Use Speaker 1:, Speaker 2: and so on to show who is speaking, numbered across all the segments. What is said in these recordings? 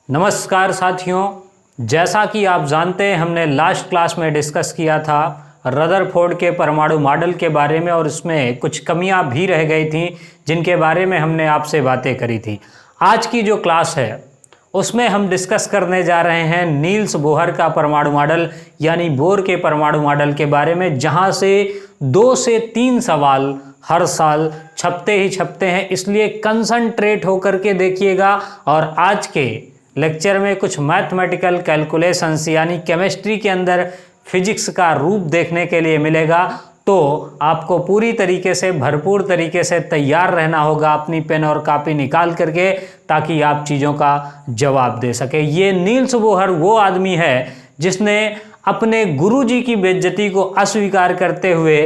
Speaker 1: नमस्कार साथियों, जैसा कि आप जानते हैं हमने लास्ट क्लास में डिस्कस किया था रदरफोर्ड के परमाणु मॉडल के बारे में और उसमें कुछ कमियां भी रह गई थी जिनके बारे में हमने आपसे बातें करी थी। आज की जो क्लास है उसमें हम डिस्कस करने जा रहे हैं नील्स बोहर का परमाणु मॉडल यानी बोर के परमाणु मॉडल के बारे में, जहां से 2 से 3 सवाल हर साल छपते ही छपते हैं। इसलिए कंसंट्रेट होकर के देखिएगा और आज के लेक्चर में कुछ मैथमेटिकल कैलकुलेशंस यानी केमिस्ट्री के अंदर फिजिक्स का रूप देखने के लिए मिलेगा। तो आपको पूरी तरीके से भरपूर तरीके से तैयार रहना होगा अपनी पेन और कॉपी निकाल करके, ताकि आप चीज़ों का जवाब दे सके। ये नील्स बोहर वो आदमी है जिसने अपने गुरुजी की बेइज्जती को अस्वीकार करते हुए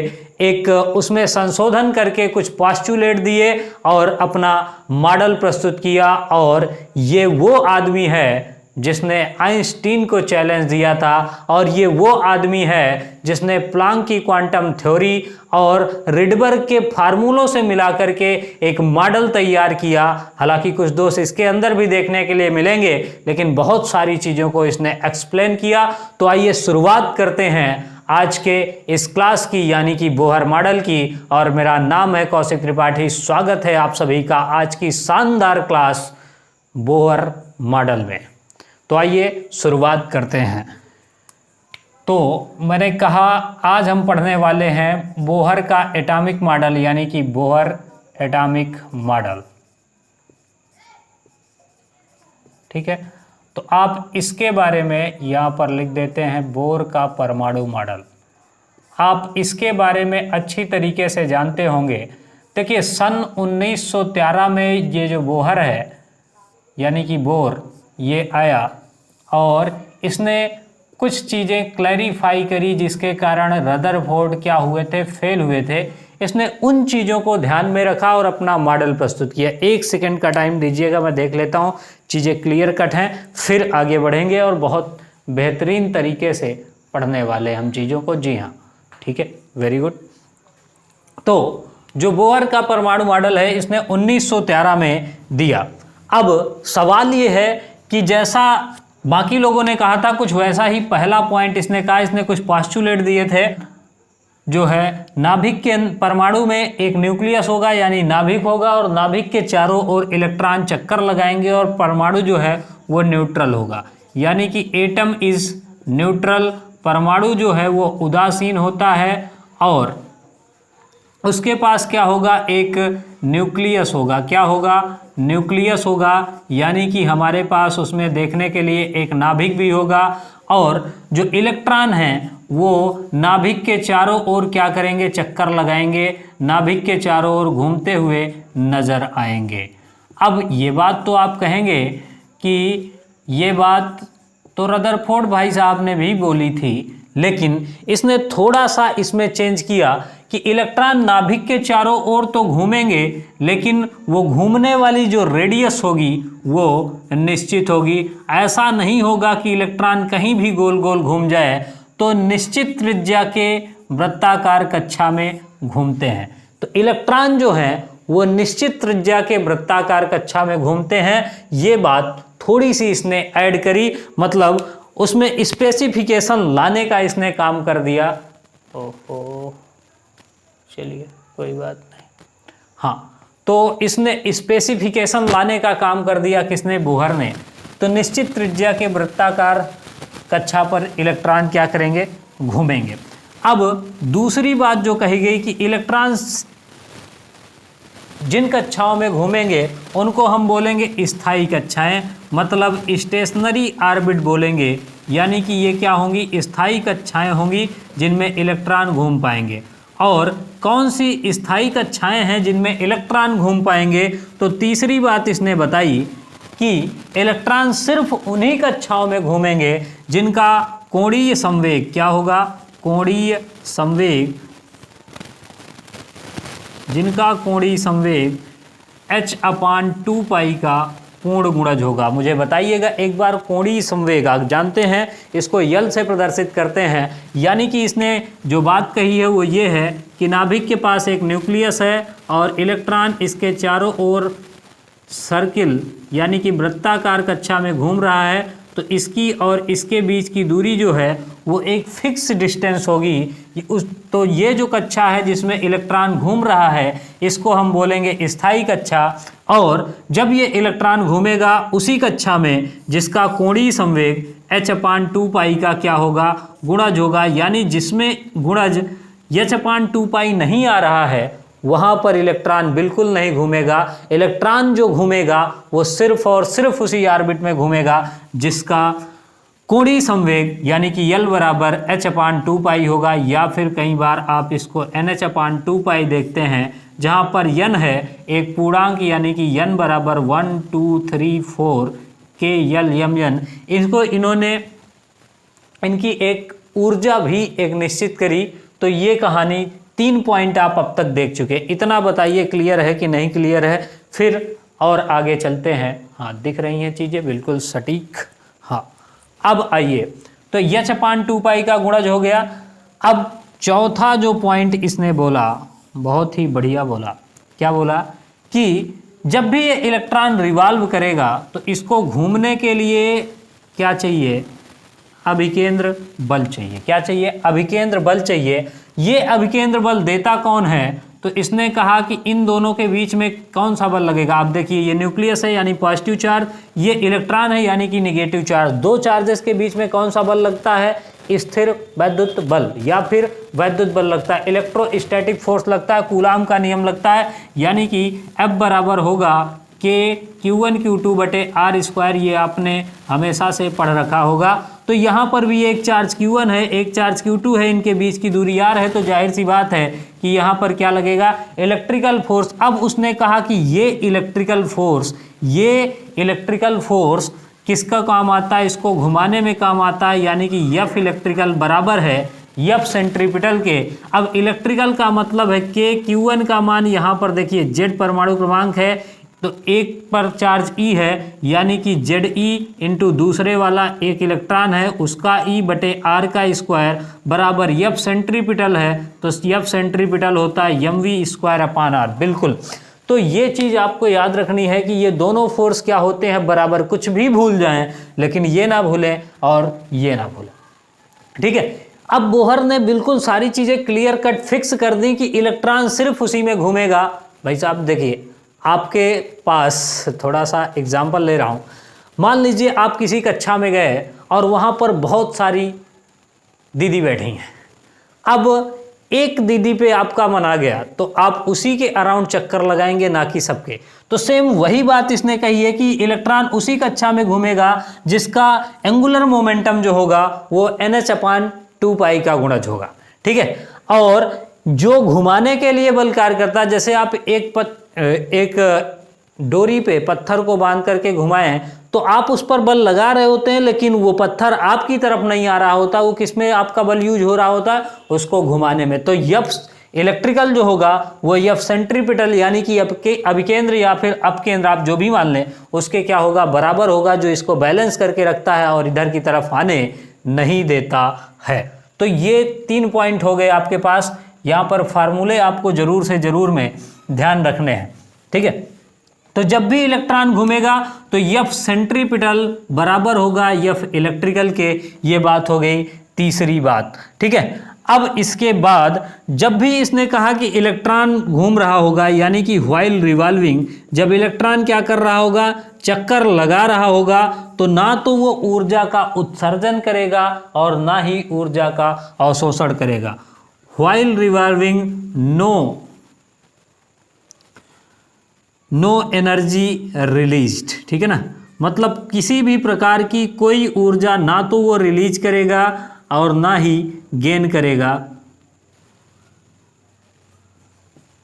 Speaker 1: एक उसमें संशोधन करके कुछ पोस्टुलेट दिए और अपना मॉडल प्रस्तुत किया। और ये वो आदमी है जिसने आइंस्टीन को चैलेंज दिया था, और ये वो आदमी है जिसने प्लांक की क्वांटम थ्योरी और रिडबर्ग के फार्मूलों से मिला करके एक मॉडल तैयार किया। हालांकि कुछ दोष इसके अंदर भी देखने के लिए मिलेंगे, लेकिन बहुत सारी चीज़ों को इसने एक्सप्लेन किया। तो आइए शुरुआत करते हैं आज के इस क्लास की यानी कि बोहर मॉडल की। और मेरा नाम है कौशिक त्रिपाठी। स्वागत है आप सभी का आज की शानदार क्लास बोहर मॉडल में। तो आइए शुरुआत करते हैं। तो मैंने कहा आज हम पढ़ने वाले हैं बोहर का एटॉमिक मॉडल यानी कि बोहर एटॉमिक मॉडल। ठीक है, तो आप इसके बारे में यहाँ पर लिख देते हैं बोर का परमाणु मॉडल। आप इसके बारे में अच्छी तरीके से जानते होंगे। देखिए सन 1913 में ये जो बोहर है यानी कि बोर ये आया और इसने कुछ चीज़ें क्लैरिफाई करी जिसके कारण रदरफोर्ड क्या हुए थे, फेल हुए थे। इसने उन चीज़ों को ध्यान में रखा और अपना मॉडल प्रस्तुत किया। 1 सेकंड का टाइम दीजिएगा, मैं देख लेता हूँ चीज़ें क्लियर कट हैं, फिर आगे बढ़ेंगे और बहुत बेहतरीन तरीके से पढ़ने वाले हम चीज़ों को। जी हाँ, ठीक है, वेरी गुड। तो जो बोहर का परमाणु मॉडल है इसने 1913 में दिया। अब सवाल ये है कि जैसा बाकी लोगों ने कहा था कुछ वैसा ही पहला पॉइंट इसने कहा। इसने कुछ पोस्टुलेट दिए थे जो है नाभिक के परमाणु में एक न्यूक्लियस होगा यानी नाभिक होगा और नाभिक के चारों ओर इलेक्ट्रॉन चक्कर लगाएंगे और परमाणु जो है वो न्यूट्रल होगा यानी कि एटम इज न्यूट्रल। परमाणु जो है वो उदासीन होता है और उसके पास क्या होगा, एक न्यूक्लियस होगा। क्या होगा, न्यूक्लियस होगा यानी कि हमारे पास उसमें देखने के लिए एक नाभिक भी होगा और जो इलेक्ट्रॉन हैं वो नाभिक के चारों ओर क्या करेंगे, चक्कर लगाएंगे, नाभिक के चारों ओर घूमते हुए नजर आएंगे। अब ये बात तो आप कहेंगे कि ये बात तो रदरफोर्ड भाई साहब ने भी बोली थी, लेकिन इसने थोड़ा सा इसमें चेंज किया कि इलेक्ट्रॉन नाभिक के चारों ओर तो घूमेंगे लेकिन वो घूमने वाली जो रेडियस होगी वो निश्चित होगी। ऐसा नहीं होगा कि इलेक्ट्रॉन कहीं भी गोल गोल घूम जाए, तो निश्चित त्रिज्या के वृत्ताकार कक्षा में घूमते हैं। तो इलेक्ट्रॉन जो है वो निश्चित त्रिज्या के वृत्ताकार कक्षा में घूमते हैं। ये बात थोड़ी सी इसने ऐड करी, मतलब उसमें स्पेसिफिकेशन लाने का इसने काम कर दिया। ओहो, चलिए कोई बात नहीं। हाँ, तो इसने स्पेसिफिकेशन लाने का काम कर दिया किसने, बोहर ने। तो निश्चित त्रिज्या के वृत्ताकार कक्षा पर इलेक्ट्रॉन क्या करेंगे, घूमेंगे। अब दूसरी बात जो कही गई कि इलेक्ट्रॉन्स जिन कक्षाओं में घूमेंगे उनको हम बोलेंगे स्थायी कक्षाएं, मतलब स्टेशनरी ऑर्बिट बोलेंगे। यानी कि ये क्या होंगी, स्थायी कक्षाएं होंगी जिनमें इलेक्ट्रॉन घूम पाएंगे। और कौन सी स्थायी कक्षाएं हैं जिनमें इलेक्ट्रॉन घूम पाएंगे, तो तीसरी बात इसने बताई कि इलेक्ट्रॉन सिर्फ उन्हीं कक्षाओं में घूमेंगे जिनका कोणीय संवेग क्या होगा, कोणीय संवेग, जिनका कोणीय संवेग h/2π का पूर्ण गुणज होगा। मुझे बताइएगा एक बार, कोणीय संवेग आप जानते हैं इसको यल से प्रदर्शित करते हैं। यानी कि इसने जो बात कही है वो ये है कि नाभिक के पास एक न्यूक्लियस है और इलेक्ट्रॉन इसके चारों ओर सर्किल यानी कि वृत्ताकार कक्षा में घूम रहा है तो इसकी और इसके बीच की दूरी जो है वो एक फिक्स डिस्टेंस होगी। तो ये जो कक्षा है जिसमें इलेक्ट्रॉन घूम रहा है इसको हम बोलेंगे स्थायी कक्षा। और जब ये इलेक्ट्रॉन घूमेगा उसी कक्षा में जिसका कोणीय संवेग h/2π का क्या होगा, गुणज होगा, यानी जिसमें गुणज h/2π नहीं आ रहा है वहाँ पर इलेक्ट्रॉन बिल्कुल नहीं घूमेगा। इलेक्ट्रॉन जो घूमेगा वो सिर्फ और सिर्फ उसी ऑर्बिट में घूमेगा जिसका कोणीय संवेग यानी कि L बराबर h/2π होगा, या फिर कई बार आप इसको NH/2π देखते हैं, जहाँ पर n है एक पूर्णांक यानी कि n बराबर 1 2 3 4 के L m n। इसको इन्होंने इनकी एक ऊर्जा भी एक निश्चित करी। तो ये कहानी 3 पॉइंट आप अब तक देख चुके। इतना बताइए क्लियर है कि नहीं क्लियर है, फिर और आगे चलते हैं। हाँ, दिख रही हैं चीज़ें बिल्कुल सटीक। हाँ, अब आइए, तो h/2π का गुणज हो गया। अब चौथा जो पॉइंट इसने बोला बहुत ही बढ़िया बोला। क्या बोला कि जब भी ये इलेक्ट्रॉन रिवॉल्व करेगा तो इसको घूमने के लिए क्या चाहिए, अभिकेंद्र बल चाहिए। क्या चाहिए, अभिकेंद्र बल चाहिए। ये अभिकेंद्र बल देता कौन है, तो इसने कहा कि इन दोनों के बीच में कौन सा बल लगेगा। आप देखिए, ये न्यूक्लियस है यानी पॉजिटिव चार्ज, ये इलेक्ट्रॉन है यानी कि निगेटिव चार्ज। दो चार्जेस के बीच में कौन सा बल लगता है, स्थिर वैद्युत बल या फिर वैद्युत बल लगता है, इलेक्ट्रोस्टैटिक फोर्स लगता है, कूलाम का नियम लगता है। यानी कि F बराबर होगा K/Q1Q2/r²। ये आपने हमेशा से पढ़ रखा होगा। तो यहाँ पर भी एक चार्ज Q1 है, एक चार्ज Q2 है, इनके बीच की दूरी r है, तो जाहिर सी बात है कि यहाँ पर क्या लगेगा, इलेक्ट्रिकल फोर्स। अब उसने कहा कि ये इलेक्ट्रिकल फोर्स किसका काम आता है, इसको घुमाने में काम आता है, यानी कि F इलेक्ट्रिकल बराबर है F सेंट्रीपिटल के। अब इलेक्ट्रिकल का मतलब है कि Q1 का मान यहाँ पर देखिए Z परमाणु क्रमांक है, तो एक पर चार्ज E है, यानी कि ZE इंटू दूसरे वाला एक इलेक्ट्रॉन है उसका E/r² बराबर F सेंट्रीपिटल है, तो F सेंट्रीपिटल होता है mv²/r। बिल्कुल। तो ये चीज़ आपको याद रखनी है कि ये दोनों फोर्स क्या होते हैं, बराबर। कुछ भी भूल जाएं लेकिन ये ना भूलें और ये ना भूलें, ठीक है। अब बोहर ने बिल्कुल सारी चीज़ें क्लियर कट फिक्स कर दी कि इलेक्ट्रॉन सिर्फ उसी में घूमेगा। भाई साहब देखिए, आपके पास थोड़ा सा एग्जाम्पल ले रहा हूँ। मान लीजिए आप किसी कक्षा में गए और वहाँ पर बहुत सारी दीदी बैठी हैं। अब एक दीदी पे आपका मन आ गया तो आप उसी के अराउंड चक्कर लगाएंगे, ना कि सबके। तो सेम वही बात इसने कही है कि इलेक्ट्रॉन उसी कक्षा में घूमेगा जिसका एंगुलर मोमेंटम जो होगा वो NH/2π का गुणज होगा, ठीक है। और जो घुमाने के लिए बल कार्य करता है, जैसे आप एक डोरी पे पत्थर को बांध करके घुमाएं तो आप उस पर बल लगा रहे होते हैं, लेकिन वो पत्थर आपकी तरफ नहीं आ रहा होता। वो किस में आपका बल यूज हो रहा होता है, उसको घुमाने में। तो F इलेक्ट्रिकल जो होगा वो F सेंट्रीपिटल यानी कि अभिकेंद्र या फिर अपकेंद्र, आप जो भी मान लें, उसके क्या होगा, बराबर होगा, जो इसको बैलेंस करके रखता है और इधर की तरफ आने नहीं देता है। तो ये 3 पॉइंट हो गए आपके पास। यहाँ पर फार्मूले आपको जरूर से जरूर में ध्यान रखने हैं, ठीक है। तो जब भी इलेक्ट्रॉन घूमेगा तो F सेंट्रीपिटल बराबर होगा F इलेक्ट्रिकल के। ये बात हो गई तीसरी बात, ठीक है। अब इसके बाद जब भी इसने कहा कि इलेक्ट्रॉन घूम रहा होगा, यानी कि व्हाइल रिवॉल्विंग, जब इलेक्ट्रॉन क्या कर रहा होगा, चक्कर लगा रहा होगा, तो ना तो वो ऊर्जा का उत्सर्जन करेगा और ना ही ऊर्जा का अवशोषण करेगा। While revolving no energy released, ठीक है ना। मतलब किसी भी प्रकार की कोई ऊर्जा ना तो वो रिलीज करेगा और ना ही गेन करेगा।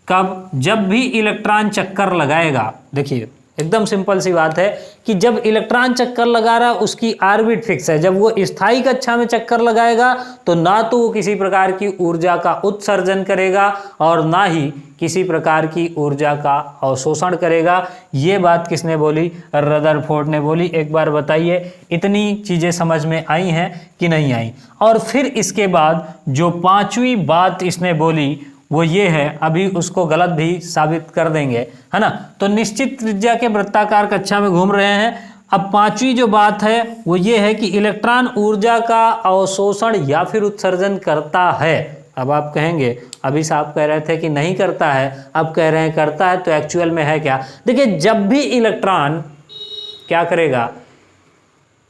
Speaker 1: कब, जब भी इलेक्ट्रॉन चक्कर लगाएगा। देखिए एकदम सिंपल सी बात है कि जब इलेक्ट्रॉन चक्कर लगा रहा उसकी ऑर्बिट फिक्स है। जब वो स्थायी कक्षा में चक्कर लगाएगा तो ना तो वो किसी प्रकार की ऊर्जा का उत्सर्जन करेगा और ना ही किसी प्रकार की ऊर्जा का अवशोषण करेगा। ये बात किसने बोली, रदरफोर्ड ने बोली। एक बार बताइए इतनी चीज़ें समझ में आई हैं कि नहीं आई। और फिर इसके बाद जो 5वीं बात इसने बोली वो ये है, अभी उसको गलत भी साबित कर देंगे, है ना। तो निश्चित त्रिज्या के वृत्ताकार कक्षा में घूम रहे हैं। अब पांचवी जो बात है वो ये है कि इलेक्ट्रॉन ऊर्जा का अवशोषण या फिर उत्सर्जन करता है। अब आप कहेंगे, अभी साहब कह रहे थे कि नहीं करता है, अब कह रहे हैं करता है, तो एक्चुअल में है क्या? देखिए, जब भी इलेक्ट्रॉन क्या करेगा,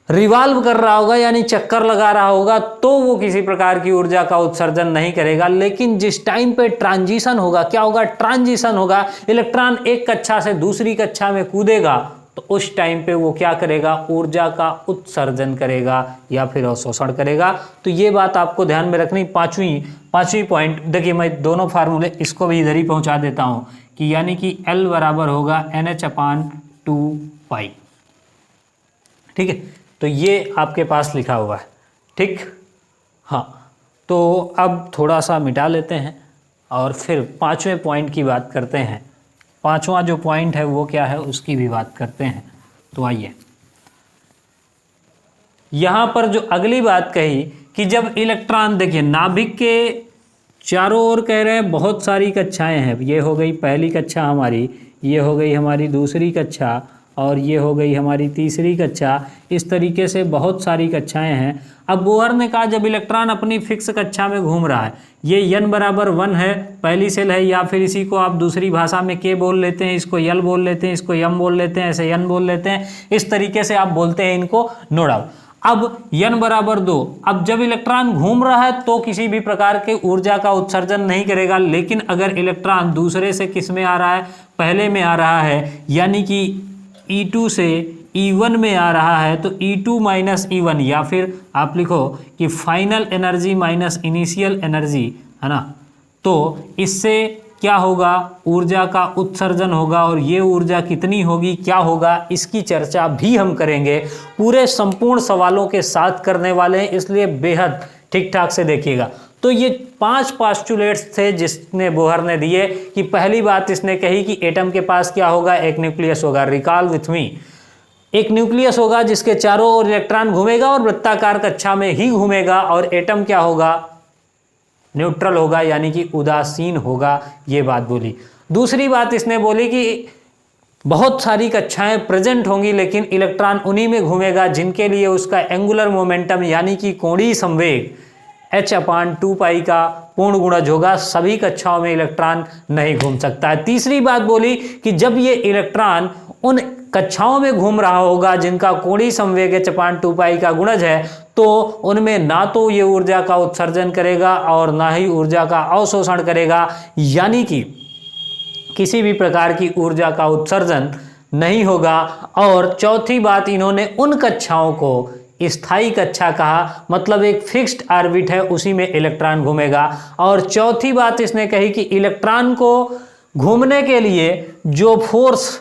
Speaker 1: रिवॉल्व कर रहा होगा यानी चक्कर लगा रहा होगा, तो वो किसी प्रकार की ऊर्जा का उत्सर्जन नहीं करेगा। लेकिन जिस टाइम पे ट्रांजिशन होगा, क्या होगा? ट्रांजिशन होगा, इलेक्ट्रॉन एक कक्षा से दूसरी कक्षा में कूदेगा, तो उस टाइम पे वो क्या करेगा? ऊर्जा का उत्सर्जन करेगा या फिर अवशोषण करेगा। तो ये बात आपको ध्यान में रखनी। पांचवी पॉइंट देखिए, मैं दोनों फार्मूले इसको भी इधर ही पहुंचा देता हूं कि यानी कि L बराबर होगा NH/2π। ठीक है, तो ये आपके पास लिखा हुआ है। ठीक, हाँ, तो अब थोड़ा सा मिटा लेते हैं और फिर पांचवें पॉइंट की बात करते हैं। पांचवा जो पॉइंट है वो क्या है, उसकी भी बात करते हैं। तो आइए, यहाँ पर जो अगली बात कही कि जब इलेक्ट्रॉन, देखिए नाभिक के चारों ओर कह रहे हैं बहुत सारी कक्षाएं हैं। ये हो गई पहली कक्षा हमारी, ये हो गई हमारी दूसरी कक्षा, और ये हो गई हमारी तीसरी कक्षा। इस तरीके से बहुत सारी कक्षाएं हैं। अब बोहर ने कहा जब इलेक्ट्रॉन अपनी फिक्स कक्षा में घूम रहा है, ये n बराबर 1 है, पहली सेल है, या फिर इसी को आप दूसरी भाषा में k बोल लेते हैं, इसको l बोल लेते हैं, इसको m बोल लेते हैं, ऐसे n बोल लेते हैं, इस तरीके से आप बोलते हैं इनको, नो डाउट। अब n बराबर 2, अब जब इलेक्ट्रॉन घूम रहा है तो किसी भी प्रकार के ऊर्जा का उत्सर्जन नहीं करेगा। लेकिन अगर इलेक्ट्रॉन दूसरे से किस में आ रहा है? पहले में आ रहा है, यानी कि E2 से E1 में आ रहा है, तो E2 माइनस E1, या फिर आप लिखो कि final energy minus initial energy, है ना। तो इससे क्या होगा? ऊर्जा का उत्सर्जन होगा, और ये ऊर्जा कितनी होगी, क्या होगा, इसकी चर्चा भी हम करेंगे। पूरे संपूर्ण सवालों के साथ करने वाले हैं, इसलिए बेहद ठीक ठाक से देखिएगा। तो ये 5 पोस्टुलेट्स थे जिसने बोहर ने दिए कि पहली बात इसने कही कि एटम के पास क्या होगा? एक न्यूक्लियस होगा। रिकॉल विथ मी, एक न्यूक्लियस होगा जिसके चारों ओर इलेक्ट्रॉन घूमेगा और वृत्ताकार कक्षा में ही घूमेगा, और एटम क्या होगा? न्यूट्रल होगा, यानी कि उदासीन होगा। ये बात बोली। दूसरी बात इसने बोली कि बहुत सारी कक्षाएं प्रेजेंट होंगी, लेकिन इलेक्ट्रॉन उन्हीं में घूमेगा जिनके लिए उसका एंगुलर मोमेंटम यानी कि कोणीय संवेग h/2π का पूर्ण गुणज होगा। सभी कक्षाओं में इलेक्ट्रॉन नहीं घूम सकता है। तीसरी बात बोली कि जब ये इलेक्ट्रॉन उन कक्षाओं में घूम रहा होगा जिनका कोणीय संवेग h/2π का गुणज है, तो उनमें ना तो ये ऊर्जा का उत्सर्जन करेगा और ना ही ऊर्जा का अवशोषण करेगा, यानी कि किसी भी प्रकार की ऊर्जा का उत्सर्जन नहीं होगा। और चौथी बात, इन्होंने उन कक्षाओं को स्थायी कक्षा कहा, मतलब एक फिक्स्ड ऑर्बिट है, उसी में इलेक्ट्रॉन घूमेगा। और चौथी बात इसने कही कि इलेक्ट्रॉन को घूमने के लिए जो फोर्स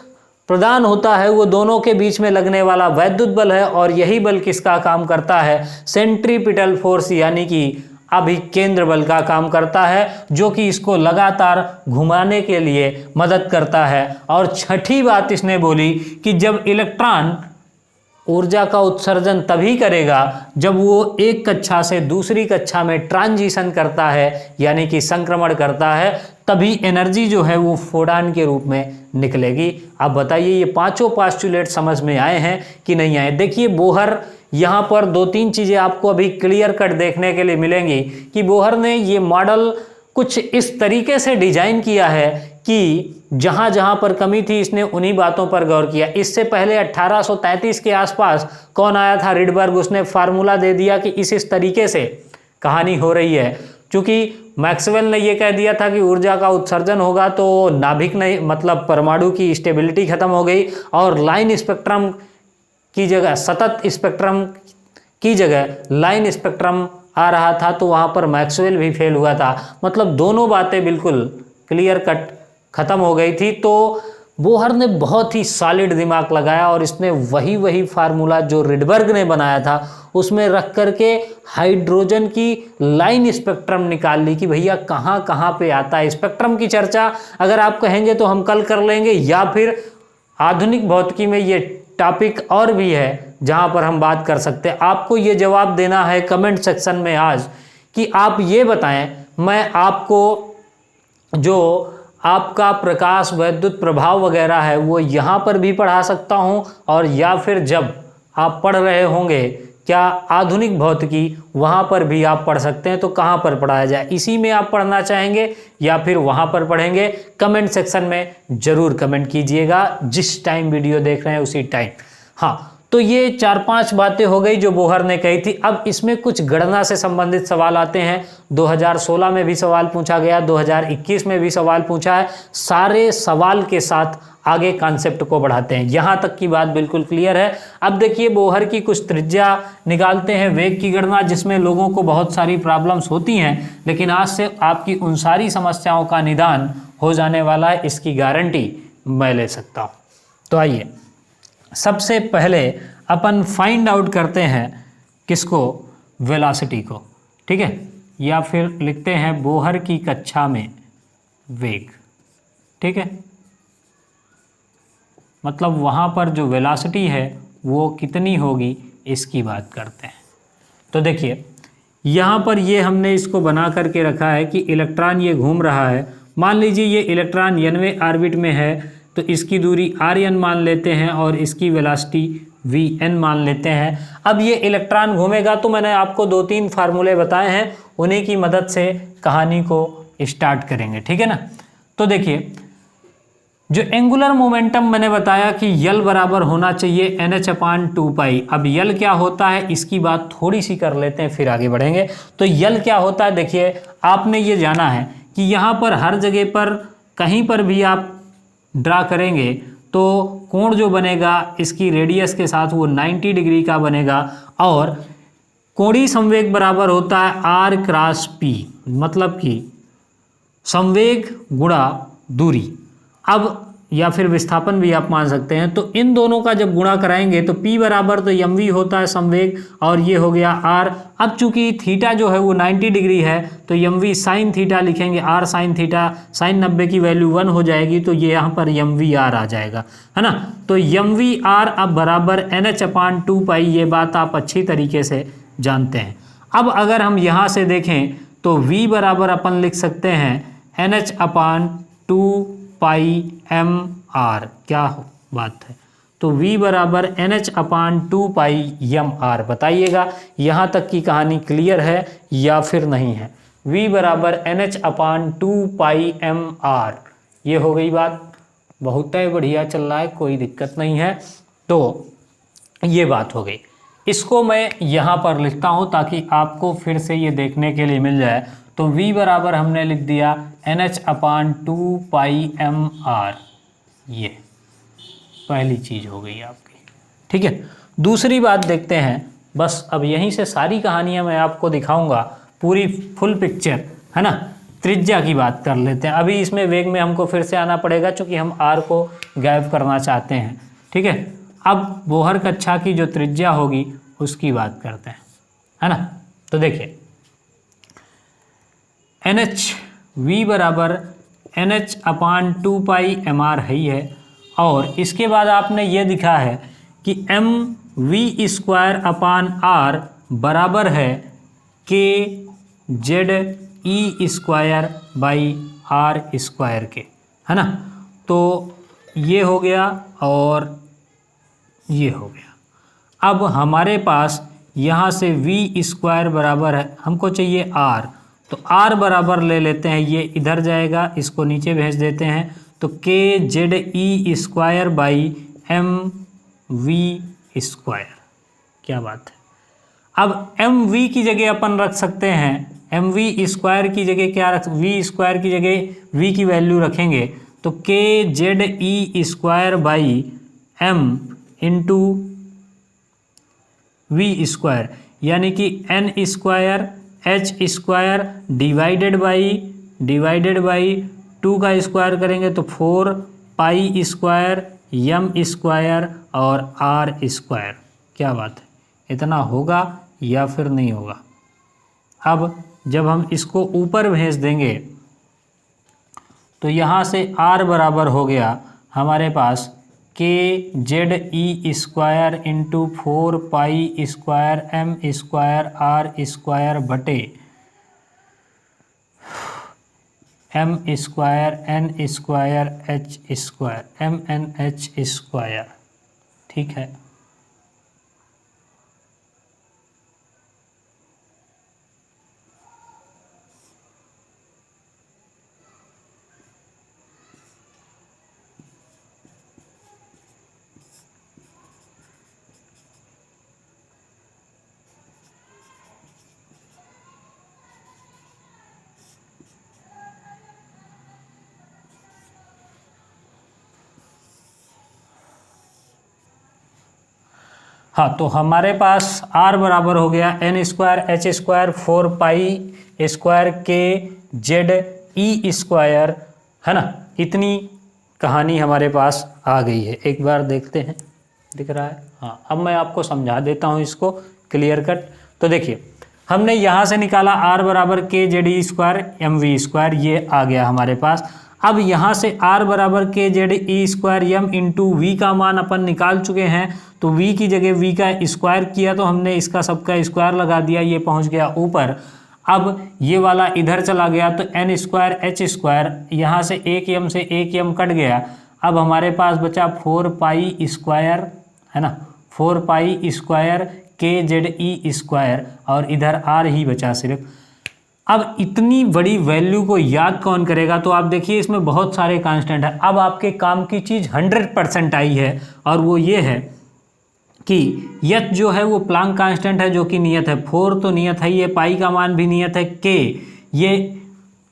Speaker 1: प्रदान होता है वो दोनों के बीच में लगने वाला वैद्युत बल है, और यही बल किसका काम करता है? सेंट्रीपिटल फोर्स, यानी कि अभिकेंद्र बल का काम करता है, जो कि इसको लगातार घुमाने के लिए मदद करता है। और छठी बात इसने बोली कि जब इलेक्ट्रॉन ऊर्जा का उत्सर्जन तभी करेगा जब वो एक कक्षा से दूसरी कक्षा में ट्रांजिशन करता है, यानी कि संक्रमण करता है, तभी एनर्जी जो है वो फोटॉन के रूप में निकलेगी। अब बताइए, ये पांचों पोस्टुलेट समझ में आए हैं कि नहीं आए? देखिए, बोहर यहाँ पर 2-3 चीज़ें आपको अभी क्लियर कट देखने के लिए मिलेंगी कि बोहर ने ये मॉडल कुछ इस तरीके से डिजाइन किया है कि जहाँ जहाँ पर कमी थी इसने उन्हीं बातों पर गौर किया। इससे पहले 1833 के आसपास कौन आया था? रिडबर्ग। उसने फार्मूला दे दिया कि इस तरीके से कहानी हो रही है। क्योंकि मैक्सवेल ने यह कह दिया था कि ऊर्जा का उत्सर्जन होगा तो नाभिक नहीं, मतलब परमाणु की स्टेबिलिटी खत्म हो गई, और लाइन स्पेक्ट्रम की जगह, सतत स्पेक्ट्रम की जगह लाइन स्पेक्ट्रम आ रहा था, तो वहाँ पर मैक्सवेल भी फेल हुआ था। मतलब दोनों बातें बिल्कुल क्लियर कट खत्म हो गई थी। तो बोहर ने बहुत ही सॉलिड दिमाग लगाया और इसने वही फार्मूला जो रिडबर्ग ने बनाया था उसमें रख करके हाइड्रोजन की लाइन स्पेक्ट्रम निकाल ली कि भैया कहाँ कहाँ पे आता है। स्पेक्ट्रम की चर्चा अगर आप कहेंगे तो हम कल कर लेंगे, या फिर आधुनिक भौतिकी में ये टॉपिक और भी है जहाँ पर हम बात कर सकते हैं। आपको ये जवाब देना है कमेंट सेक्शन में आज कि आप ये बताएं, मैं आपको जो आपका प्रकाश वैद्युत प्रभाव वगैरह है वो यहाँ पर भी पढ़ा सकता हूँ, और या फिर जब आप पढ़ रहे होंगे क्या आधुनिक भौतिकी, वहाँ पर भी आप पढ़ सकते हैं। तो कहाँ पर पढ़ाया जाए, इसी में आप पढ़ना चाहेंगे या फिर वहाँ पर पढ़ेंगे, कमेंट सेक्शन में ज़रूर कमेंट कीजिएगा, जिस टाइम वीडियो देख रहे हैं उसी टाइम। हाँ, तो ये 4-5 बातें हो गई जो बोहर ने कही थी। अब इसमें कुछ गणना से संबंधित सवाल आते हैं। 2016 में भी सवाल पूछा गया, 2021 में भी सवाल पूछा है। सारे सवाल के साथ आगे कॉन्सेप्ट को बढ़ाते हैं। यहाँ तक की बात बिल्कुल क्लियर है। अब देखिए बोहर की कुछ त्रिज्या निकालते हैं, वेग की गणना, जिसमें लोगों को बहुत सारी प्रॉब्लम्स होती हैं, लेकिन आज से आपकी उन सारी समस्याओं का निदान हो जाने वाला है, इसकी गारंटी मैं ले सकता हूँ। तो आइए सबसे पहले अपन फाइंड आउट करते हैं किसको, वेलोसिटी को, ठीक है, या फिर लिखते हैं बोहर की कक्षा में वेग, ठीक है, मतलब वहाँ पर जो वेलोसिटी है वो कितनी होगी इसकी बात करते हैं। तो देखिए यहाँ पर ये हमने इसको बना करके रखा है कि इलेक्ट्रॉन ये घूम रहा है। मान लीजिए ये इलेक्ट्रॉन n वें ऑर्बिट में है, तो इसकी दूरी rn मान लेते हैं और इसकी वेलोसिटी vn मान लेते हैं। अब ये इलेक्ट्रॉन घूमेगा, तो मैंने आपको 2-3 फार्मूले बताए हैं, उन्हीं की मदद से कहानी को स्टार्ट करेंगे, ठीक है ना। तो देखिए जो एंगुलर मोमेंटम मैंने बताया कि यल बराबर होना चाहिए NH/2π। अब यल क्या होता है इसकी बात थोड़ी सी कर लेते हैं, फिर आगे बढ़ेंगे। तो यल क्या होता है, देखिए आपने ये जाना है कि यहाँ पर हर जगह पर कहीं पर भी आप ड्रा करेंगे तो कोण जो बनेगा इसकी रेडियस के साथ वो 90 डिग्री का बनेगा, और कोणीय संवेग बराबर होता है r×p, मतलब कि संवेग गुणा दूरी। अब या फिर विस्थापन भी आप मान सकते हैं। तो इन दोनों का जब गुणा कराएंगे तो p बराबर तो mv होता है संवेग, और ये हो गया r। अब चूंकि थीटा जो है वो 90 डिग्री है तो mv साइन थीटा लिखेंगे, r साइन थीटा, साइन 90 की वैल्यू 1 हो जाएगी, तो ये यहाँ पर mvr आ जाएगा, है ना। तो mvr अब बराबर NH/2π, ये बात आप अच्छी तरीके से जानते हैं। अब अगर हम यहाँ से देखें तो v बराबर अपन लिख सकते हैं NH/2πmr, क्या बात है। तो v बराबर NH/2πmr। बताइएगा यहाँ तक की कहानी क्लियर है या फिर नहीं है। v बराबर NH/2πmr, ये हो गई बात। बहुत ही बढ़िया चल रहा है, कोई दिक्कत नहीं है। तो ये बात हो गई, इसको मैं यहाँ पर लिखता हूँ ताकि आपको फिर से ये देखने के लिए मिल जाए। तो v बराबर हमने लिख दिया NH/2πmr, ये पहली चीज़ हो गई आपकी, ठीक है। दूसरी बात देखते हैं, बस अब यहीं से सारी कहानियाँ मैं आपको दिखाऊंगा, पूरी फुल पिक्चर, है ना। त्रिज्या की बात कर लेते हैं। अभी इसमें वेग में हमको फिर से आना पड़ेगा क्योंकि हम r को गायब करना चाहते हैं, ठीक है। अब बोहर कक्षा की जो त्रिज्या होगी उसकी बात करते हैं, है ना। तो देखिए NH v बराबर NH/2πmr है, और इसके बाद आपने ये दिखा है कि mv²/r बराबर है kZe²/r² के, है ना। तो ये हो गया और ये हो गया। अब हमारे पास यहाँ से v² बराबर है, हमको चाहिए r, तो r बराबर ले लेते हैं, ये इधर जाएगा, इसको नीचे भेज देते हैं। तो kZe²/mv², क्या बात है। अब mv की जगह अपन रख सकते हैं, mv² की जगह क्या रख, v² की जगह v की वैल्यू रखेंगे, तो kZe²/m इंटू v², यानी कि n² h² डिवाइडेड बाई 2 का स्क्वायर करेंगे तो 4π² m² और r²। क्या बात है, इतना होगा या फिर नहीं होगा। अब जब हम इसको ऊपर भेज देंगे तो यहाँ से r बराबर हो गया हमारे पास kZe² इंटू 4π² m² r² बटे M square N square H square M N H square, ठीक है। हाँ, तो हमारे पास r बराबर हो गया N square H square 4 pi square K Z E square, है ना। इतनी कहानी हमारे पास आ गई है। एक बार देखते हैं, दिख रहा है? हाँ, अब मैं आपको समझा देता हूँ इसको क्लियर कट। तो देखिए, हमने यहाँ से निकाला r बराबर K Z E square M V square, ये आ गया हमारे पास। अब यहाँ से r बराबर K Z E square M into V का मान अपन निकाल चुके हैं, तो v की जगह v का स्क्वायर किया तो हमने इसका सबका स्क्वायर लगा दिया, ये पहुँच गया ऊपर। अब ये वाला इधर चला गया तो एन स्क्वायर एच स्क्वायर, यहाँ से एक यम से एक यम कट गया। अब हमारे पास बचा 4 पाई स्क्वायर, है ना, 4 pi square K Z E square, और इधर r ही बचा सिर्फ। अब इतनी बड़ी वैल्यू को याद कौन करेगा? तो आप देखिए इसमें बहुत सारे कांस्टेंट है। अब आपके काम की चीज़ 100% आई है, और वो ये है कि यच जो है वो प्लांक कांस्टेंट है, जो कि नियत है 4 तो नियत है, ये पाई का मान भी नियत है, के ये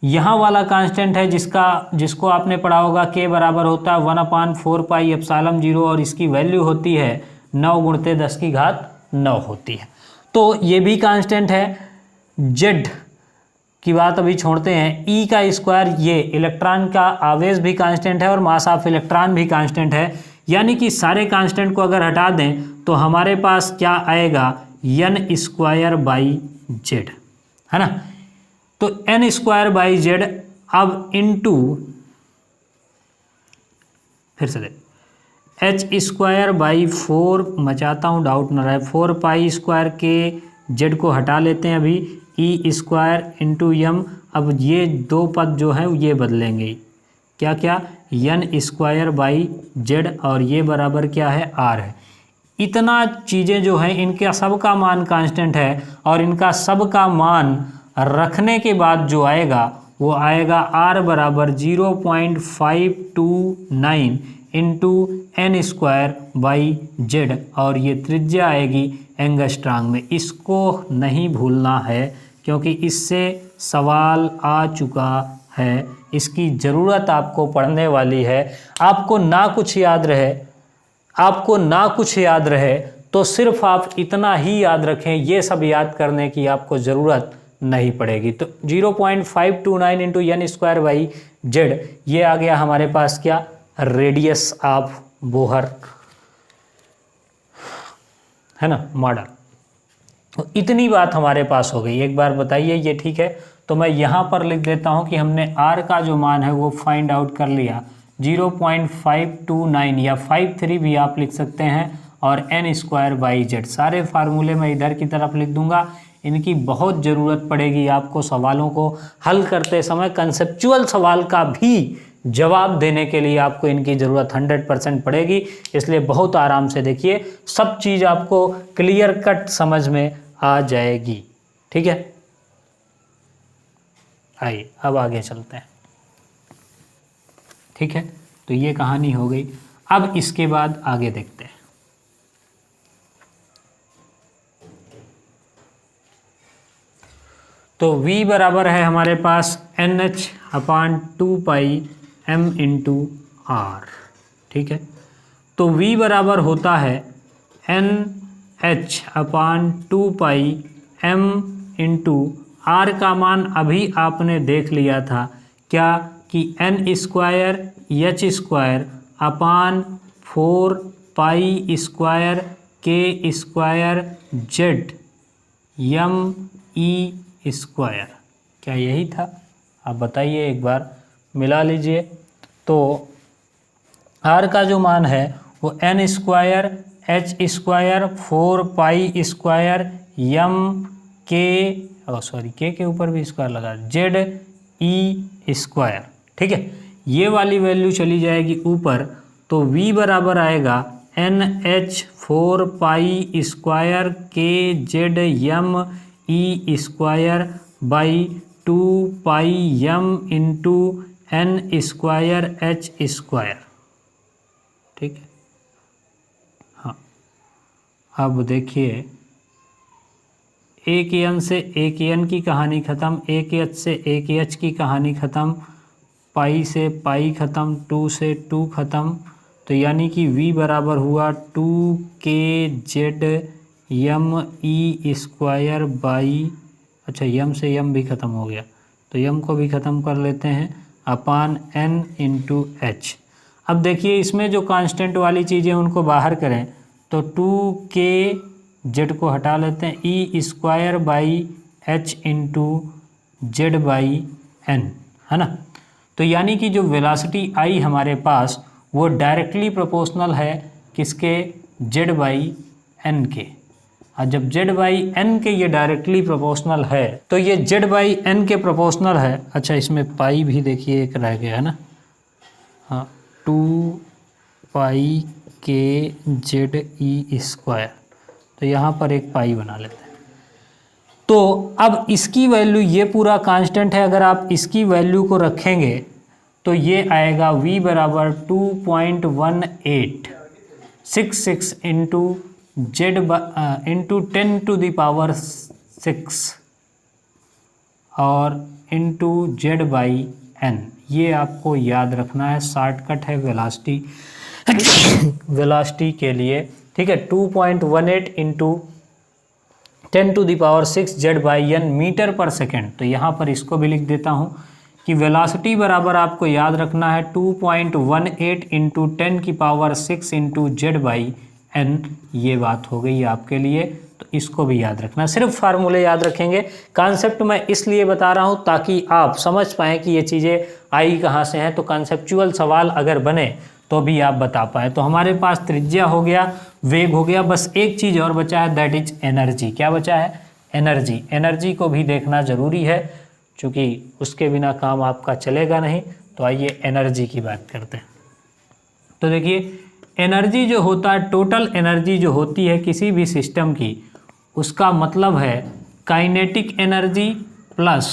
Speaker 1: यहाँ वाला कांस्टेंट है जिसको आपने पढ़ा होगा, के बराबर होता है 1/4 पाई एप्सिलॉन 0, और इसकी वैल्यू होती है 9 × 10⁹ होती है। तो ये भी कांस्टेंट है। जेड की बात अभी छोड़ते हैं, ई का स्क्वायर, ये इलेक्ट्रॉन का आवेश भी कांस्टेंट है और मास ऑफ इलेक्ट्रॉन भी कांस्टेंट है। यानी कि सारे कांस्टेंट को अगर हटा दें तो हमारे पास क्या आएगा, एन स्क्वायर बाई जेड, है ना। तो एन स्क्वायर बाई जेड, अब इनटू, फिर से देख, एच स्क्वायर बाई 4, मचाता हूँ डाउट ना रहे, 4 पाई स्क्वायर के जेड को हटा लेते हैं अभी, ई स्क्वायर इंटू यम। अब ये दो पद जो है ये बदलेंगे, क्या क्या, एन स्क्वायर बाई जेड, और ये बराबर क्या है, आर है। इतना चीज़ें जो हैं इनका सबका मान कांस्टेंट है, और इनका सबका मान रखने के बाद जो आएगा वो आएगा आर बराबर 0.529 into N square by Z, और ये त्रिज्या आएगी एंगस्ट्रांग में। इसको नहीं भूलना है क्योंकि इससे सवाल आ चुका है, इसकी ज़रूरत आपको पढ़ने वाली है। आपको ना कुछ याद रहे तो सिर्फ आप इतना ही याद रखें, ये सब याद करने की आपको ज़रूरत नहीं पड़ेगी। तो 0.529 into N square by Z, ये आ गया हमारे पास क्या, रेडियस ऑफ बोहर, है ना, मॉडल। तो इतनी बात हमारे पास हो गई। एक बार बताइए ये ठीक है? तो मैं यहाँ पर लिख देता हूँ कि हमने R का जो मान है वो फाइंड आउट कर लिया, 0.529 या 53 भी आप लिख सकते हैं, और एन स्क्वायर बाई जेड। सारे फार्मूले मैं इधर की तरफ लिख दूंगा, इनकी बहुत ज़रूरत पड़ेगी आपको सवालों को हल करते समय। कंसेप्चुअल सवाल का भी जवाब देने के लिए आपको इनकी ज़रूरत 100% पड़ेगी, इसलिए बहुत आराम से देखिए, सब चीज़ आपको क्लियर कट समझ में आ जाएगी। ठीक है, आइए अब आगे चलते हैं। ठीक है, तो ये कहानी हो गई। अब इसके बाद आगे देखते हैं। तो V बराबर है हमारे पास NH/2 pi m into R. ठीक है, तो V बराबर होता है NH/2 pi m into are का मान अभी आपने देख लिया था क्या, कि n square H square upon 4 pi square K square Z M E square. क्या यही था? आप बताइए, एक बार मिला लीजिए। तो r का जो मान है वो n square H square 4 pi square M के, के ऊपर भी स्क्वायर लगा, जेड ई स्क्वायर। ठीक है, ये वाली वैल्यू चली जाएगी ऊपर, तो v बराबर आएगा NH4 pi square K Z M E square by 2 pi M into n square h square. ठीक है, हाँ अब देखिए एक एन से एक एन की कहानी ख़त्म, एक एच से एक एच की कहानी ख़त्म, पाई से पाई ख़त्म, 2 से 2 ख़त्म, तो यानी कि v बराबर हुआ 2k Z M E square by, अच्छा यम से यम भी ख़त्म हो गया तो यम को भी ख़त्म कर लेते हैं, अपान n इंटू एच। अब देखिए इसमें जो कांस्टेंट वाली चीज़ें उनको बाहर करें तो 2k जेड को हटा लेते हैं, E square by H into Z by N, है ना। तो यानी कि जो वेलोसिटी आई हमारे पास वो डायरेक्टली प्रोपोर्शनल है किसके, जेड बाई एन के। और जब जेड बाई एन के ये डायरेक्टली प्रोपोर्शनल है तो ये जेड बाई एन के प्रोपोर्शनल है। अच्छा इसमें पाई भी देखिए एक रह गया है ना, हाँ 2 पाई के जेड ई स्क्वायर, तो यहाँ पर एक पाई बना लेते हैं। तो अब इसकी वैल्यू, ये पूरा कांस्टेंट है, अगर आप इसकी वैल्यू को रखेंगे तो ये आएगा v बराबर 2.1866 into Z into 10 to the power 6 और इंटू जेड बाई एन। ये आपको याद रखना है, शॉर्टकट है वेलोसिटी वेलोसिटी के लिए। ठीक है, 2.18 into 10 to the power 6 Z by N metre per second. तो यहाँ पर इसको भी लिख देता हूँ कि वेलोसिटी बराबर आपको याद रखना है 2.18 इंटू 10 की power 6 into Z by N. ये बात हो गई आपके लिए, तो इसको भी याद रखना। सिर्फ फार्मूले याद रखेंगे, कॉन्सेप्ट मैं इसलिए बता रहा हूँ ताकि आप समझ पाएँ कि ये चीज़ें आई कहाँ से हैं, तो कॉन्सेप्चुअल सवाल अगर बने तो भी आप बता पाए। तो हमारे पास त्रिज्या हो गया, वेग हो गया, बस एक चीज़ और बचा है, दैट इज एनर्जी। क्या बचा है, एनर्जी। एनर्जी को भी देखना ज़रूरी है क्योंकि उसके बिना काम आपका चलेगा नहीं। तो आइए एनर्जी की बात करते हैं। तो देखिए एनर्जी जो होता है, टोटल एनर्जी जो होती है किसी भी सिस्टम की, उसका मतलब है kinetic energy plus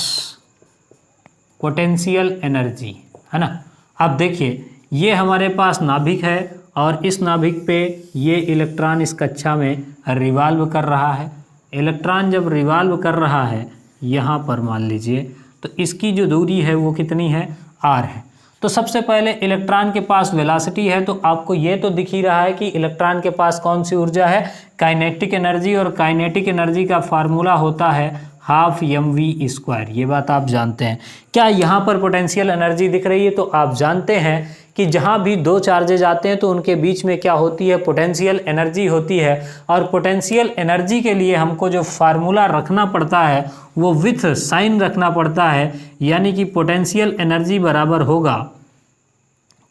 Speaker 1: potential energy, है ना। अब देखिए ये हमारे पास नाभिक है और इस नाभिक पे ये इलेक्ट्रॉन इस कक्षा में रिवॉल्व कर रहा है। इलेक्ट्रॉन जब रिवॉल्व कर रहा है यहाँ पर मान लीजिए, तो इसकी जो दूरी है वो कितनी है, r है। तो सबसे पहले इलेक्ट्रॉन के पास वेलोसिटी है, तो आपको ये तो दिख ही रहा है कि इलेक्ट्रॉन के पास कौन सी ऊर्जा है, काइनेटिक एनर्जी, और काइनेटिक एनर्जी का फार्मूला होता है हाफ mv स्क्वायर। ये बात आप जानते हैं। क्या यहाँ पर पोटेंशियल एनर्जी दिख रही है, तो आप जानते हैं कि जहाँ भी दो चार्जेज आते हैं तो उनके बीच में क्या होती है, पोटेंशियल एनर्जी होती है। और पोटेंशियल एनर्जी के लिए हमको जो फार्मूला रखना पड़ता है वो विथ साइन रखना पड़ता है, यानी कि पोटेंशियल एनर्जी बराबर होगा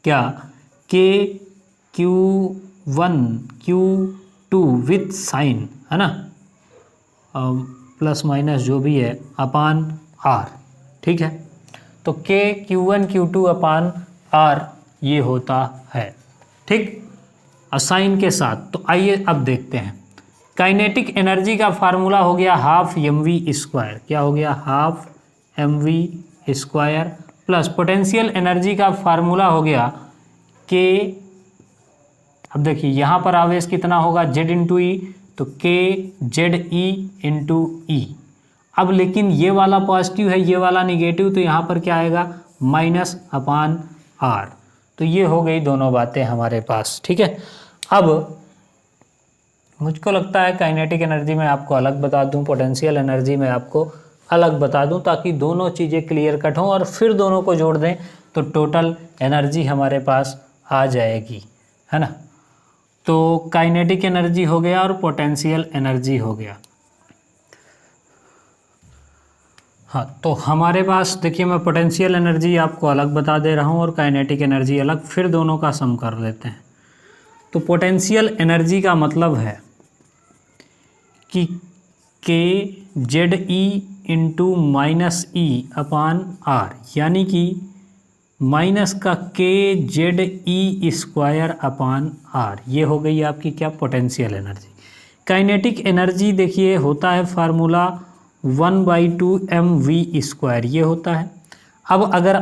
Speaker 1: क्या, Q1 Q2 विथ साइन, है ना, प्लस माइनस जो भी है अपान r। ठीक है, तो K Q1 Q2 अपान r ये होता है। ठीक, असाइन के साथ। तो आइए अब देखते हैं, काइनेटिक एनर्जी का फार्मूला हो गया हाफ mv स्क्वायर। क्या हो गया, half mv square, plus potential energy का फार्मूला हो गया K। अब देखिए यहाँ पर आवेश कितना होगा, Z इंटू ई, तो K ZE इंटू ई। अब लेकिन ये वाला पॉजिटिव है, ये वाला निगेटिव, तो यहाँ पर क्या आएगा, माइनस अपान r। तो ये हो गई दोनों बातें हमारे पास। ठीक है, अब मुझको लगता है काइनेटिक एनर्जी में आपको अलग बता दूं, पोटेंशियल एनर्जी में आपको अलग बता दूं, ताकि दोनों चीज़ें क्लियर कट हों और फिर दोनों को जोड़ दें तो टोटल एनर्जी हमारे पास आ जाएगी, है ना। तो काइनेटिक एनर्जी हो गया और पोटेंशियल एनर्जी हो गया। हाँ, तो हमारे पास देखिए मैं पोटेंशियल एनर्जी आपको अलग बता दे रहा हूँ और काइनेटिक एनर्जी अलग, फिर दोनों का सम कर लेते हैं। तो पोटेंशियल एनर्जी का मतलब है कि K ZE into minus E upon R, यानी कि माइनस का K Z E square upon R, ये हो गई आपकी क्या, पोटेंशियल एनर्जी। काइनेटिक एनर्जी देखिए होता है फार्मूला 1/2 mv², ये होता है। अब अगर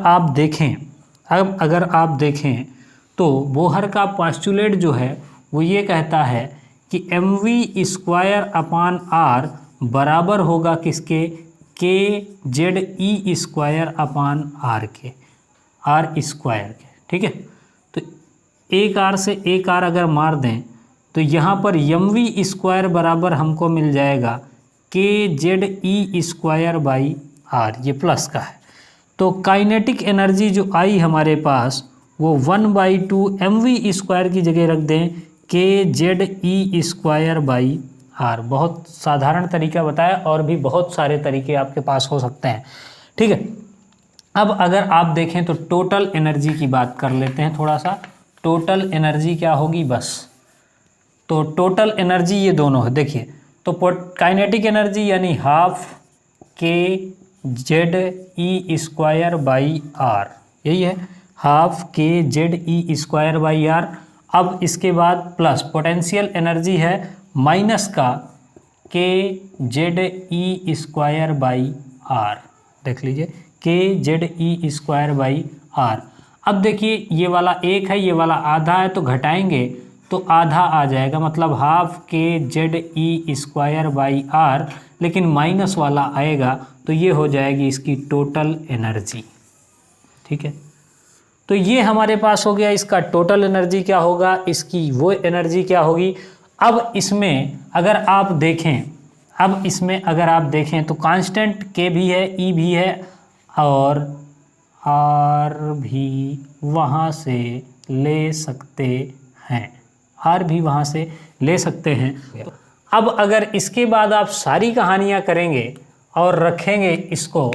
Speaker 1: आप देखें तो बोहर का पोस्टुलेट जो है वो ये कहता है कि mv² अपान आर बराबर होगा किसके, K Z E square upon R के, आर स्क्वायर के, ठीक है। तो एक आर से एक आर अगर मार दें तो यहाँ पर mv² बराबर हमको मिल जाएगा K Z E square by R, ये प्लस का है। तो काइनेटिक एनर्जी जो आई हमारे पास वो 1/2 mv² की जगह रख दें K Z E square by R. बहुत साधारण तरीका बताया, और भी बहुत सारे तरीके आपके पास हो सकते हैं, ठीक है। अब अगर आप देखें तो टोटल एनर्जी की बात कर लेते हैं थोड़ा सा। टोटल एनर्जी क्या होगी बस, तो टोटल एनर्जी ये दोनों है, देखिए तो काइनेटिक एनर्जी यानी half K Z E square by R, यही है, half K Z E square by R. अब इसके बाद प्लस पोटेंशियल एनर्जी है माइनस का K Z E square by R, देख लीजिए K Z E square by R. अब देखिए ये वाला एक है, ये वाला आधा है, तो घटाएंगे तो आधा आ जाएगा, मतलब half K Z E square by R, लेकिन माइनस वाला आएगा तो ये हो जाएगी इसकी टोटल एनर्जी, ठीक है। तो ये हमारे पास हो गया इसका टोटल एनर्जी क्या होगा, इसकी वो एनर्जी क्या होगी। अब इसमें अगर आप देखें तो कांस्टेंट के भी है, ई भी है, और आर भी वहाँ से ले सकते हैं, अब अगर इसके बाद आप सारी कहानियाँ करेंगे और रखेंगे इसको,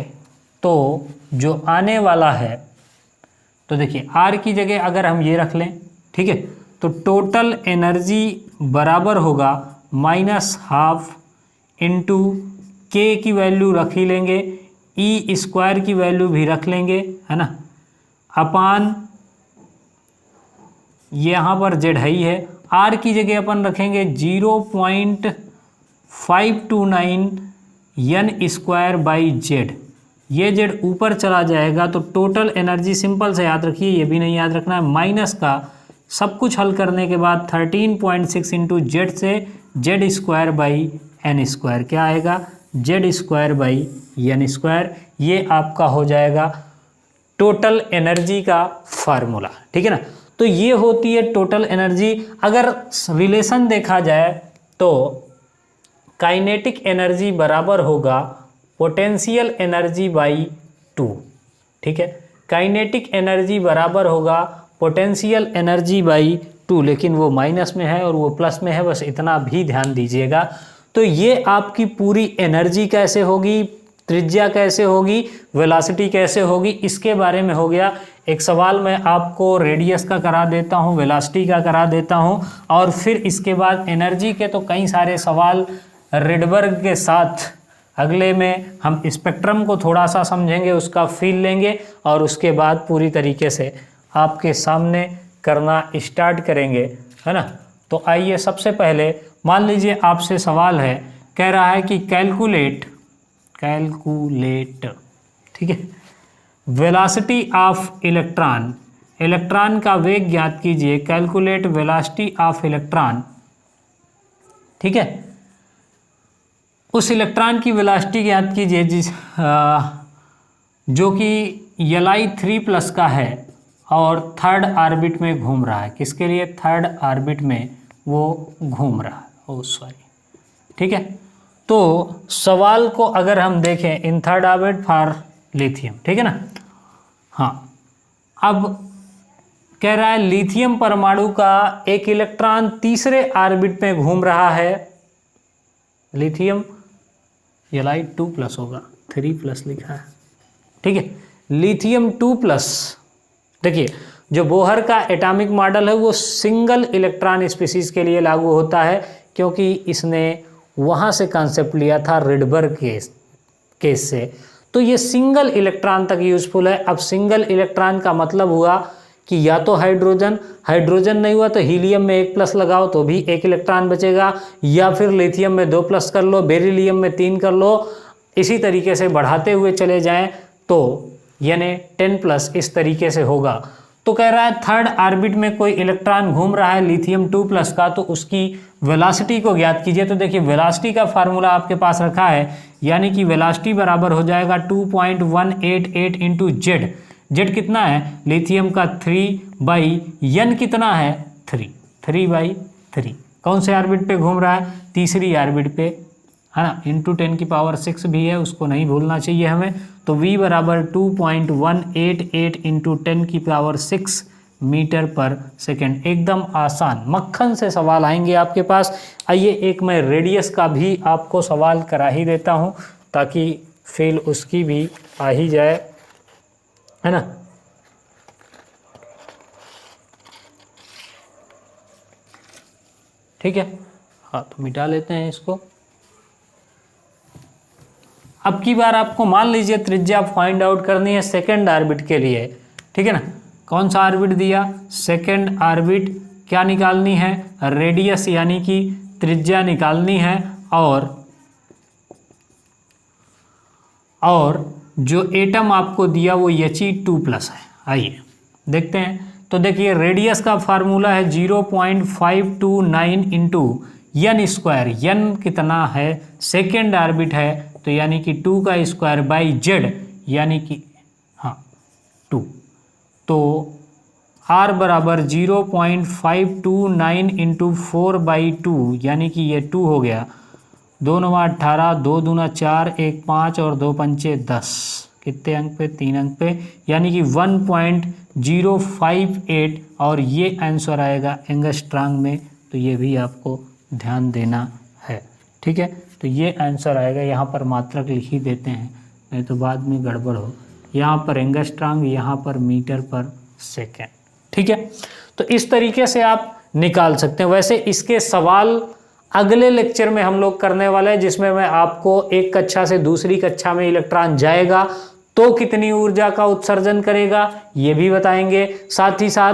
Speaker 1: तो जो आने वाला है, तो देखिए आर की जगह अगर हम ये रख लें, ठीक है, तो टोटल एनर्जी बराबर होगा माइनस हाफ इंटू के की वैल्यू रख ही लेंगे, ई स्क्वायर की वैल्यू भी रख लेंगे, है ना, अपान यहाँ पर जेड ही है, आर की जगह अपन रखेंगे 0.529 एन स्क्वायर बाई जेड, ये जेड ऊपर चला जाएगा तो टोटल एनर्जी सिंपल से याद रखिए, ये भी नहीं याद रखना है, माइनस का सब कुछ हल करने के बाद 13.6 इंटू जेड से Z square by N square, क्या आएगा, Z square by N square. ये आपका हो जाएगा टोटल एनर्जी का फार्मूला, ठीक है ना। तो ये होती है टोटल एनर्जी। अगर रिलेशन देखा जाए तो काइनेटिक एनर्जी बराबर होगा पोटेंशियल एनर्जी बाई 2, ठीक है, काइनेटिक एनर्जी बराबर होगा पोटेंशियल एनर्जी बाई 2, लेकिन वो माइनस में है और वो प्लस में है, बस इतना भी ध्यान दीजिएगा। तो ये आपकी पूरी एनर्जी कैसे होगी, त्रिज्या कैसे होगी, वेलोसिटी कैसे होगी, इसके बारे में हो गया। एक सवाल मैं आपको रेडियस का करा देता हूँ, वेलोसिटी का करा देता हूँ, और फिर इसके बाद एनर्जी के तो कई सारे सवाल रिडबर्ग के साथ अगले में हम स्पेक्ट्रम को थोड़ा सा समझेंगे, उसका फील लेंगे, और उसके बाद पूरी तरीके से आपके सामने करना स्टार्ट करेंगे, है ना। तो आइए सबसे पहले मान लीजिए आपसे सवाल है, कह रहा है कि कैलकुलेट, ठीक है, वेलोसिटी ऑफ इलेक्ट्रॉन, इलेक्ट्रॉन का वेग ज्ञात कीजिए, कैलकुलेट वेलोसिटी ऑफ इलेक्ट्रॉन, ठीक है। उस इलेक्ट्रॉन की वेलोसिटी ज्ञात कीजिए जो कि Li3+ का है और थर्ड ऑर्बिट में घूम रहा है। किसके लिए, थर्ड ऑर्बिट में वो घूम रहा है, ठीक है। तो सवाल को अगर हम देखें, in third orbit for lithium, ठीक है ना। हाँ, अब कह रहा है लिथियम परमाणु का एक इलेक्ट्रॉन तीसरे ऑर्बिट में घूम रहा है, लिथियम Li2+ होगा, 3+ लिखा है, ठीक है, लिथियम 2+। देखिए जो बोहर का एटॉमिक मॉडल है वो सिंगल इलेक्ट्रॉन स्पीसीज के लिए लागू होता है, क्योंकि इसने वहाँ से कॉन्सेप्ट लिया था रिडबर्ग के केस से। तो ये सिंगल इलेक्ट्रॉन तक यूजफुल है। अब सिंगल इलेक्ट्रॉन का मतलब हुआ कि या तो हाइड्रोजन नहीं हुआ तो हीलियम में 1 प्लस लगाओ तो भी 1 इलेक्ट्रॉन बचेगा, या फिर लिथियम में 2 प्लस कर लो, बेरिलियम में 3 कर लो, इसी तरीके से बढ़ाते हुए चले जाएं तो यानी 10 प्लस इस तरीके से होगा। तो कह रहा है थर्ड ऑर्बिट में कोई इलेक्ट्रॉन घूम रहा है लिथियम 2 प्लस का, तो उसकी वेलोसिटी को ज्ञात कीजिए। तो देखिए वेलोसिटी का फार्मूला आपके पास रखा है, यानी कि वेलोसिटी बराबर हो जाएगा 2.188 इंटू जेड। जेड कितना है लिथियम का 3/n कितना है 3/3। कौन से ऑर्बिट पे घूम रहा है, तीसरी ऑर्बिट पे, है ना, इंटू 10⁶ भी है, उसको नहीं भूलना चाहिए हमें। तो v बराबर 2.188 इंटू 10⁶ मीटर पर सेकेंड। एकदम आसान मक्खन से सवाल आएंगे आपके पास। आइए एक मैं रेडियस का भी आपको सवाल करा ही देता हूं ताकि फेल उसकी भी आ ही जाए, है ना। ठीक है, हाँ तो मिटा लेते हैं इसको। अब की बार आपको मान लीजिए त्रिज्या फाइंड आउट करनी है सेकेंड ऑर्बिट के लिए, ठीक है ना। कौन सा ऑर्बिट दिया, सेकेंड ऑर्बिट, क्या निकालनी है, रेडियस यानी कि त्रिज्या निकालनी है, और जो एटम आपको दिया वो He2+ है। आइए देखते हैं। तो देखिए रेडियस का फार्मूला है 0.529 इंटू n स्क्वायर। n कितना है, सेकेंड ऑर्बिट है, तो यानी कि 2 का स्क्वायर बाई जेड, यानी कि हाँ 2। तो r बराबर 0.529 इंटू 4/2, यानी कि ये 2 हो गया। 2 9 18, 2 दूना 4, 1 5 और 2 पंचे 10। कितने अंक पे, 3 अंक पे, यानी कि 1.058। और ये आंसर आएगा एंगस्ट्रॉम में, तो ये भी आपको ध्यान देना है, ठीक है। तो ये आंसर आएगा, यहाँ पर मात्रक लिख ही देते हैं नहीं तो बाद में गड़बड़ हो। यहाँ पर एंगस्ट्रॉम, यहाँ पर मीटर पर सेकेंड, ठीक है। तो इस तरीके से आप निकाल सकते हैं। वैसे इसके सवाल अगले लेक्चर में हम लोग करने वाले हैं, जिसमें मैं आपको एक कक्षा से दूसरी कक्षा में इलेक्ट्रॉन जाएगा तो कितनी ऊर्जा का उत्सर्जन करेगा ये भी बताएंगे। साथ ही साथ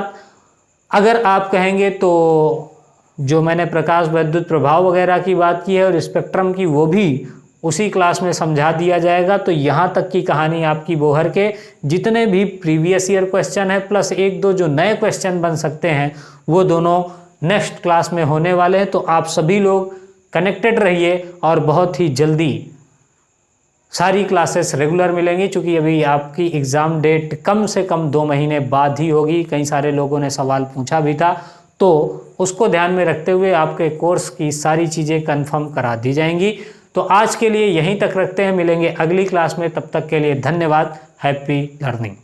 Speaker 1: अगर आप कहेंगे तो जो मैंने प्रकाश विद्युत प्रभाव वगैरह की बात की है और स्पेक्ट्रम की, वो भी उसी क्लास में समझा दिया जाएगा। तो यहाँ तक की कहानी आपकी बोहर के जितने भी प्रीवियस ईयर क्वेश्चन है प्लस 1-2 जो नए क्वेश्चन बन सकते हैं वो दोनों नेक्स्ट क्लास में होने वाले हैं। तो आप सभी लोग कनेक्टेड रहिए और बहुत ही जल्दी सारी क्लासेस रेगुलर मिलेंगी, क्योंकि अभी आपकी एग्ज़ाम डेट कम से कम 2 महीने बाद ही होगी। कई सारे लोगों ने सवाल पूछा भी था, तो उसको ध्यान में रखते हुए आपके कोर्स की सारी चीज़ें कंफर्म करा दी जाएंगी। तो आज के लिए यहीं तक रखते हैं, मिलेंगे अगली क्लास में, तब तक के लिए धन्यवाद। Happy learning.